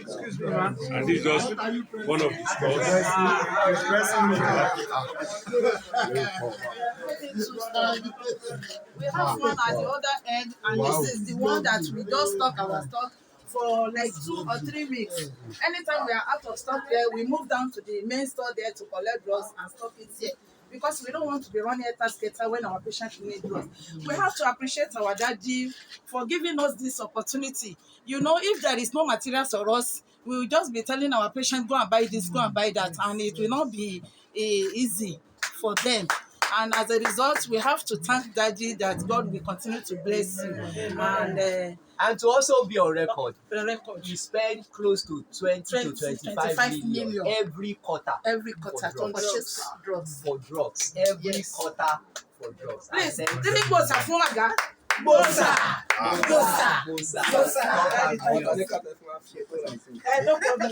Excuse me, And this is just one of the stores. We have one at the other end, and this is the one that we just stock our stock for like 2 or 3 weeks. Anytime we are out of stock there, we move down to the main store there to collect drugs and stock it here. Because we don't want to be running a skater when our patients need drugs. We have to appreciate our daddy for giving us this opportunity. You know, if there is no materials for us, we will just be telling our patients, go and buy this, go and buy that, and it will not be easy for them. And as a result, we have to thank Daddy that God will continue to bless you. And to also be on record, You spend close to 20 to 25 million every quarter to purchase drugs. For drugs. Every quarter for drugs. Please, three bosa fún àga. Bosa. No problem.